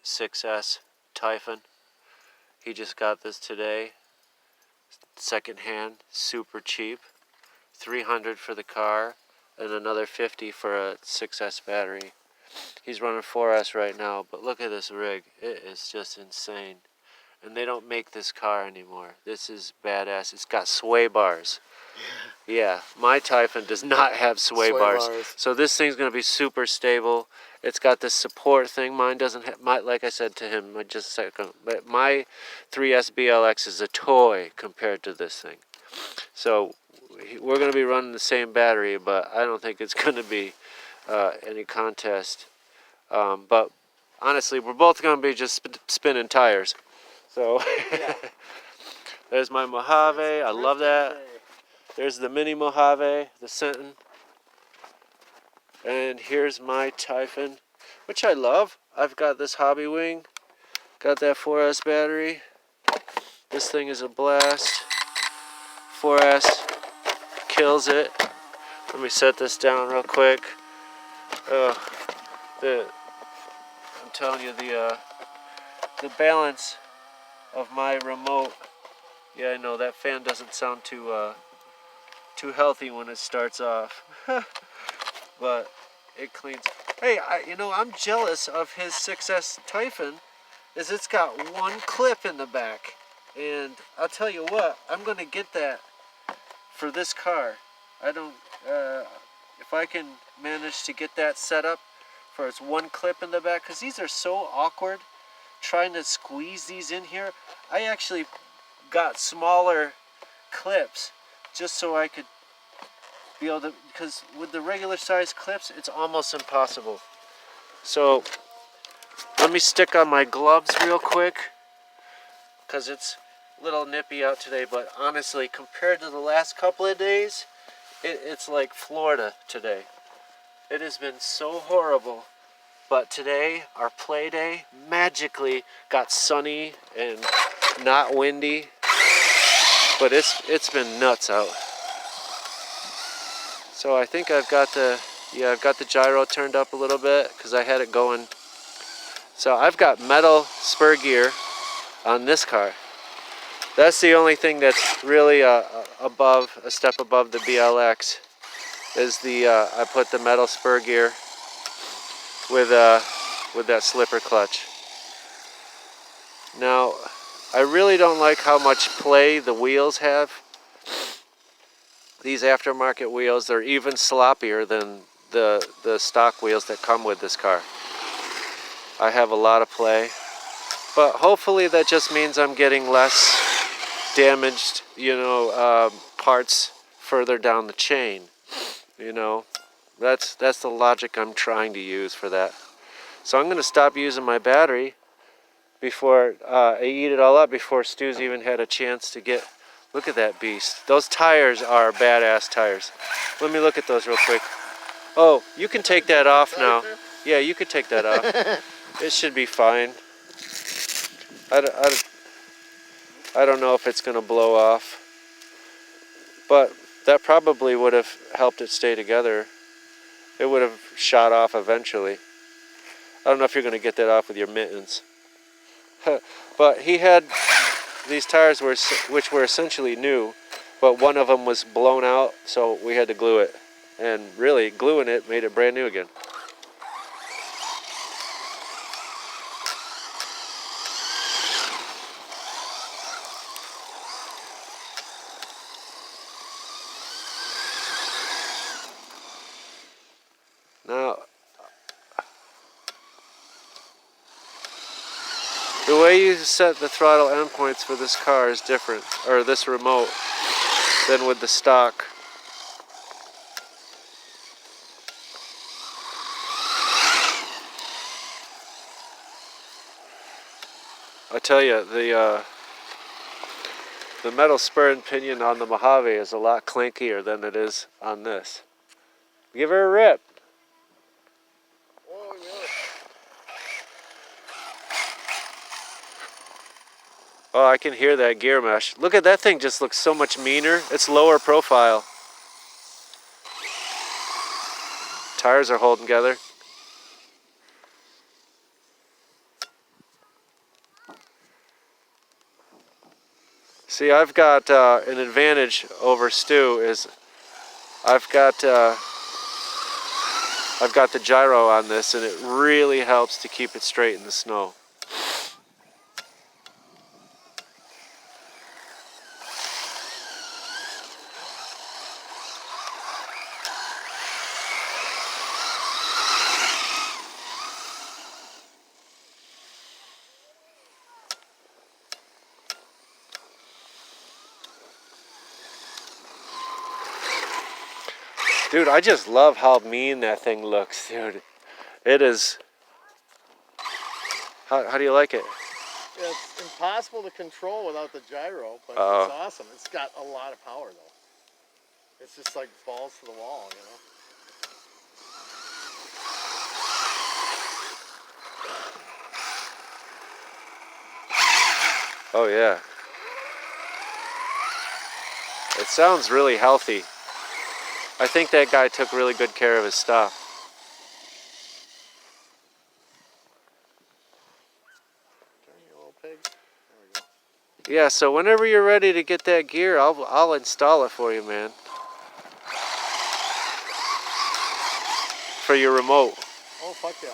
6S Typhon. He just got this today. Second hand, super cheap. $300 for the car and another $50 for a 6S battery. He's running 4S right now, but look at this rig. It is just insane. And they don't make this car anymore. This is badass. It's got sway bars. Yeah, my Typhon does not have sway bars. So this thing's going to be super stable. It's got this support thing. Mine doesn't have, like I said to him just a second, but my 3S BLX is a toy compared to this thing. So we're going to be running the same battery, but I don't think it's going to be any contest. But honestly, we're both going to be just spinning tires. So yeah. There's my Mojave. I love that. There's the mini Mojave, the Senton. And here's my Typhon, which I love. I've got this hobby wing. Got that 4S battery. This thing is a blast. 4S kills it. Let me set this down real quick. I'm telling you, the balance of my remote. Yeah, I know that fan doesn't sound too healthy when it starts off, but it cleans. Hey, I'm jealous of his 6S Typhon, is it's got one clip in the back, and I'll tell you what, I'm gonna get that for this car. If I can manage to get that set up for its one clip in the back, because these are so awkward trying to squeeze these in here. I actually got smaller clips just so I could be able to, because with the regular size clips it's almost impossible. So let me stick on my gloves real quick because it's a little nippy out today, but honestly compared to the last couple of days, it's like Florida today. It has been so horrible. But today, our play day, magically got sunny and not windy. But it's been nuts out. So I think I've got the gyro turned up a little bit because I had it going. So I've got metal spur gear on this car. That's the only thing that's really a step above the BLX is I put the metal spur gear with that slipper clutch. Now, I really don't like how much play the wheels have. These aftermarket wheels, they're even sloppier than the stock wheels that come with this car. I have a lot of play, but hopefully that just means I'm getting less damaged, parts further down the chain. That's the logic I'm trying to use for that. So I'm going to stop using my battery before I eat it all up, before Stu's even had a chance to get. Look at that beast. Those tires are badass tires. Let me look at those real quick. Oh, you can take that off now. Yeah, you could take that off. It should be fine. I don't know if it's going to blow off, but that probably would have helped it stay together. It would have shot off eventually. I don't know if you're going to get that off with your mittens. But he had these tires which were essentially new, but one of them was blown out, so we had to glue it. And really, gluing it made it brand new again. Now, the way you set the throttle endpoints for this car is different, or this remote, than with the stock. I tell you, the metal spur and pinion on the Mojave is a lot clankier than it is on this. Give her a rip. Oh, yeah. Oh, I can hear that gear mesh. Look at that thing, just looks so much meaner. It's lower profile. Tires are holding together. See, I've got an advantage over Stu is I've got the gyro on this, and it really helps to keep it straight in the snow. Dude, I just love how mean that thing looks, dude. It is. How do you like it? It's impossible to control without the gyro, but it's awesome. It's got a lot of power, though. It's just like balls to the wall, you know? Oh, yeah. It sounds really healthy. I think that guy took really good care of his stuff. Turn you little pig. There we go. Yeah, so whenever you're ready to get that gear, I'll install it for you, man. For your remote. Oh, fuck yeah.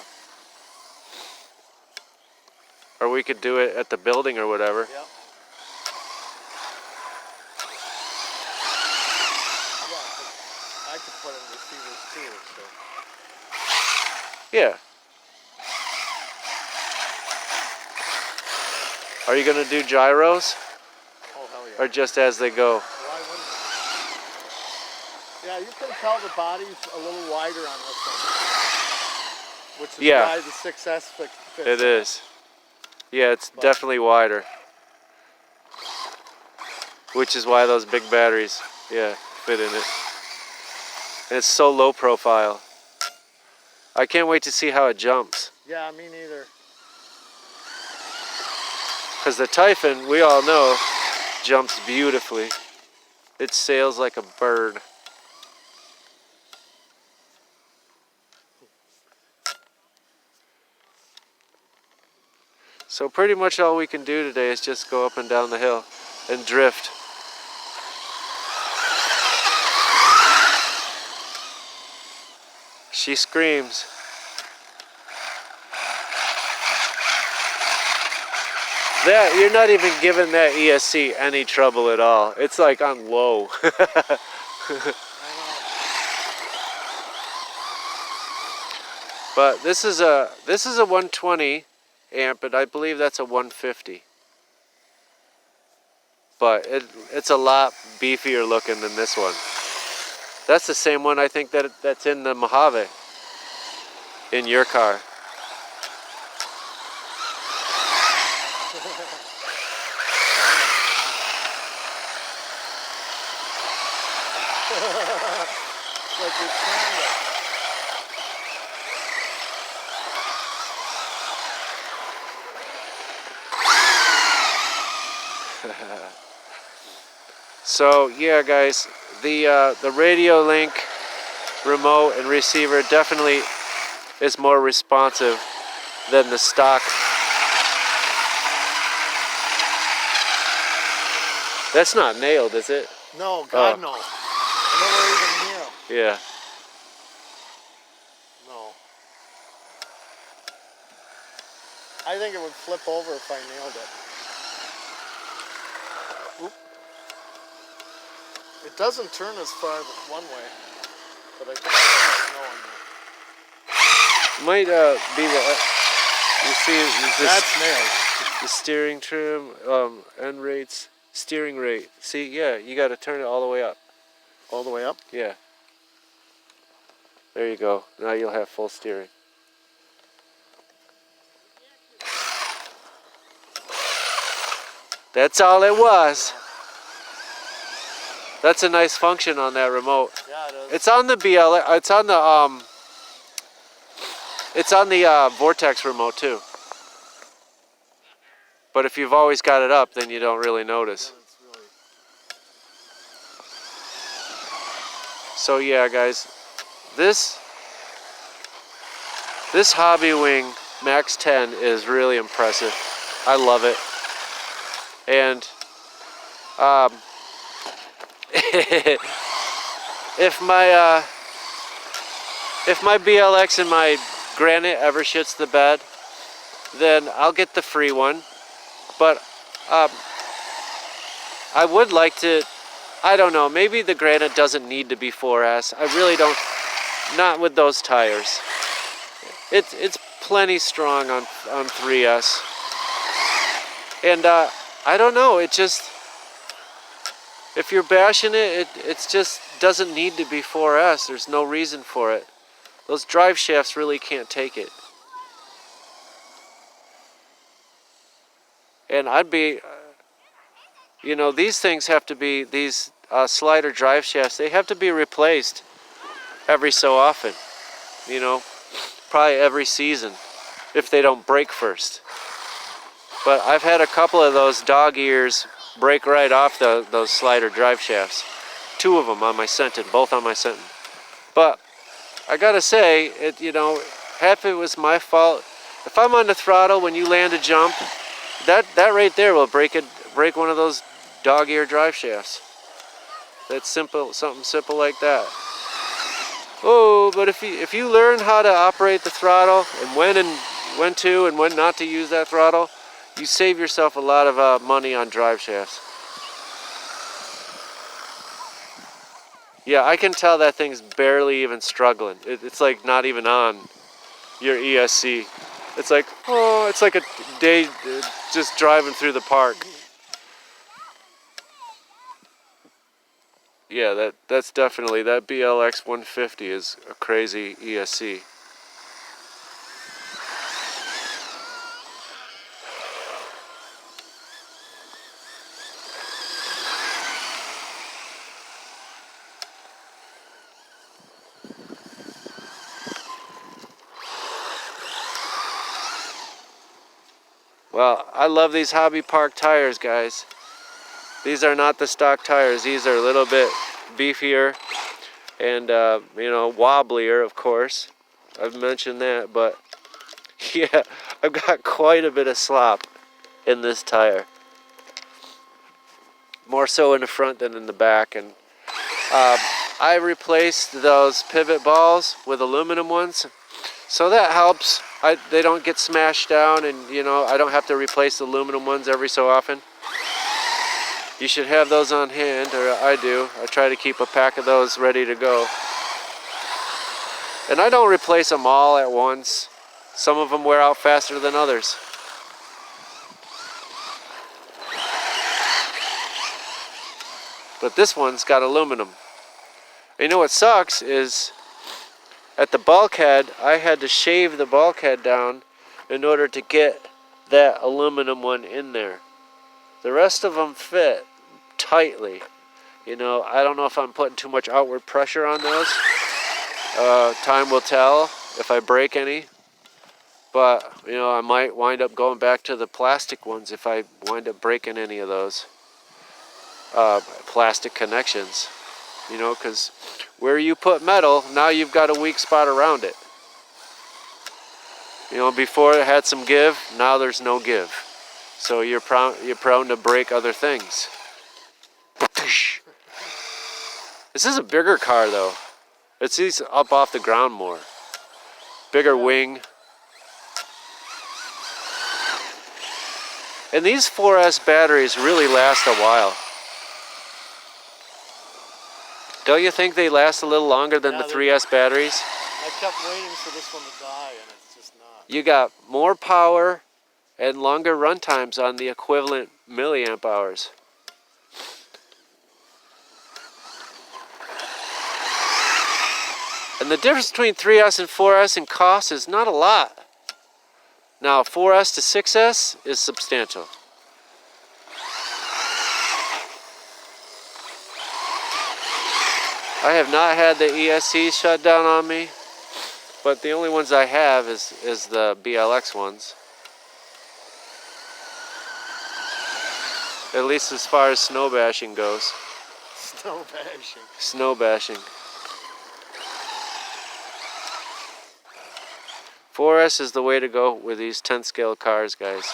Or we could do it at the building or whatever. Yep. I could put in receivers too, so. Yeah. Are you gonna do gyros? Oh, hell yeah. Or just as they go? Why wouldn't you? Yeah, you can tell the body's a little wider on this one. Which is why the 6S fits. It is. Yeah, it's definitely wider. Which is why those big batteries, fit in it. And it's so low profile. I can't wait to see how it jumps. Yeah, me neither. Because the Typhon, we all know, jumps beautifully. It sails like a bird. So pretty much all we can do today is just go up and down the hill and drift. She screams. That, you're not even giving that ESC any trouble at all. It's like on low. But this is a 120 amp, and I believe that's a 150. But it's a lot beefier looking than this one. That's the same one I think that's in the Mojave in your car. Like your camera. So yeah, guys, the Radio Link remote and receiver definitely is more responsive than the stock. That's not nailed, is it? No, God no. Nowhere even near. Yeah. No. I think it would flip over if I nailed it. Oop. It doesn't turn as far one way, but I think there's snow in there. Might be the. You see, that's nailed. The steering trim, end rates, steering rate. See, yeah, you got to turn it all the way up. All the way up? Yeah. There you go. Now you'll have full steering. That's all it was. That's a nice function on that remote. Yeah, it is. It's on the BL. It's on the It's on the Vortex remote too. But if you've always got it up, then you don't really notice. So yeah, guys, this Hobbywing Max 10 is really impressive. I love it. And Um, if my BLX and my Granite ever shits the bed, then I'll get the free one. But I would like to, I don't know, maybe the Granite doesn't need to be 4S. I really don't, not with those tires. It's plenty strong on 3S. And I don't know, it just, if you're bashing it, it just doesn't need to be 4S. There's no reason for it. Those drive shafts really can't take it. And I'd be, you know, these things have to be, these slider drive shafts, they have to be replaced every so often. You know, probably every season, if they don't break first. But I've had a couple of those dog ears break right off those slider drive shafts. 2 of them on my Sentin, both on my Sentin. But I gotta say, you know, half of it was my fault. If I'm on the throttle when you land a jump, that right there will break one of those dog ear drive shafts. That's simple, something simple like that. Oh, but if you learn how to operate the throttle and when to and when not to use that throttle, you save yourself a lot of money on drive shafts. Yeah, I can tell that thing's barely even struggling. It's like not even on your ESC. It's like, oh, it's like a day just driving through the park. Yeah, that's definitely, that BLX 150 is a crazy ESC. Well, I love these Hobby Park tires, guys. These are not the stock tires. These are a little bit beefier and, you know, wobblier, of course. I've mentioned that, but yeah, I've got quite a bit of slop in this tire. More so in the front than in the back. And I replaced those pivot balls with aluminum ones, so that helps. They don't get smashed down, and you know, I don't have to replace the aluminum ones every so often. You should have those on hand, or I do. I try to keep a pack of those ready to go. And I don't replace them all at once. Some of them wear out faster than others. But this one's got aluminum. And you know what sucks is, at the bulkhead, I had to shave the bulkhead down in order to get that aluminum one in there. The rest of them fit tightly. You know, I don't know if I'm putting too much outward pressure on those. Time will tell if I break any. But, you know, I might wind up going back to the plastic ones if I wind up breaking any of those plastic connections. You know, because where you put metal, now you've got a weak spot around it. You know, before it had some give, now there's no give. So you're prone to break other things. This is a bigger car though. It's up off the ground more. Bigger wing. And these 4S batteries really last a while. Don't you think they last a little longer than the 3S batteries? I kept waiting for this one to die, and it's just not. You got more power and longer run times on the equivalent milliamp hours. And the difference between 3S and 4S in cost is not a lot. Now, 4S to 6S is substantial. I have not had the ESC shut down on me, but the only ones I have is the BLX ones. At least as far as snow bashing goes. Snow bashing. Snow bashing. 4S is the way to go with these 10th scale cars, guys.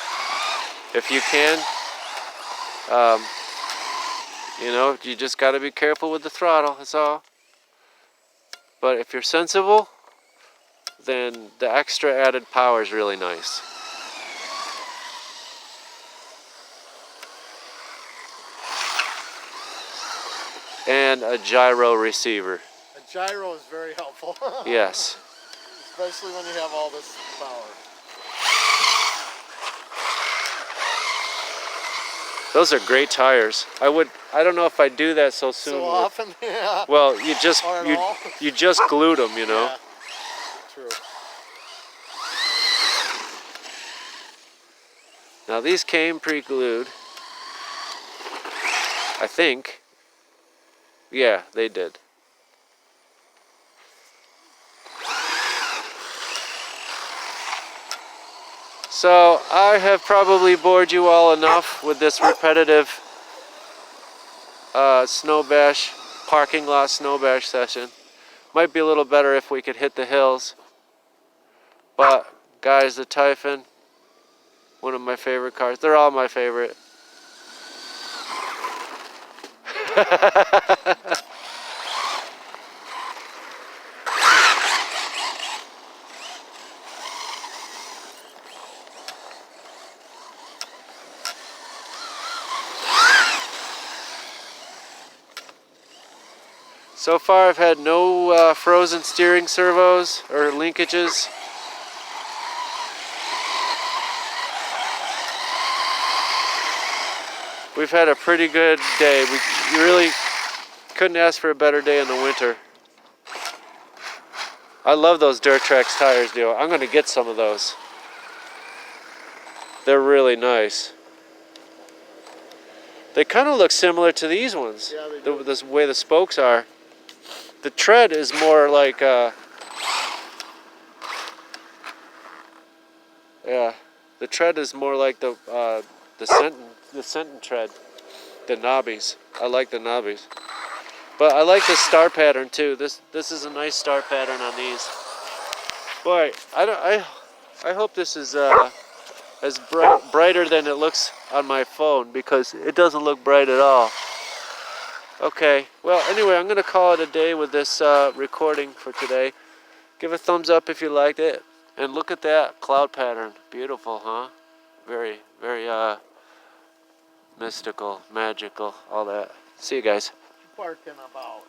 If you can, You know, you just got to be careful with the throttle, that's all. But if you're sensible, then the extra added power is really nice. And a gyro receiver. A gyro is very helpful. Yes. Especially when you have all this power. Those are great tires. I don't know if I'd do that so soon. So often, yeah. Well, you just glued them, you know. Yeah, true. Now these came pre-glued. I think. Yeah, they did. So I have probably bored you all enough with this repetitive parking lot snow bash session. Might be a little better if we could hit the hills. But guys, the Typhon, one of my favorite cars. They're all my favorite. So far I've had no frozen steering servos or linkages. We've had a pretty good day. You really couldn't ask for a better day in the winter. I love those Durtrax tires, dude. I'm gonna get some of those. They're really nice. They kind of look similar to these ones. Yeah, they do. The way the spokes are. The tread is more like yeah, the tread is more like the Senton tread, the knobbies. I like the knobbies, but I like the star pattern too. This is a nice star pattern on these. Boy, I hope this is as brighter than it looks on my phone, because it doesn't look bright at all. Okay, well anyway, I'm going to call it a day with this recording for today. Give a thumbs up if you liked it. And look at that cloud pattern. Beautiful, huh? Very, very mystical, magical, all that. See you guys. Parking about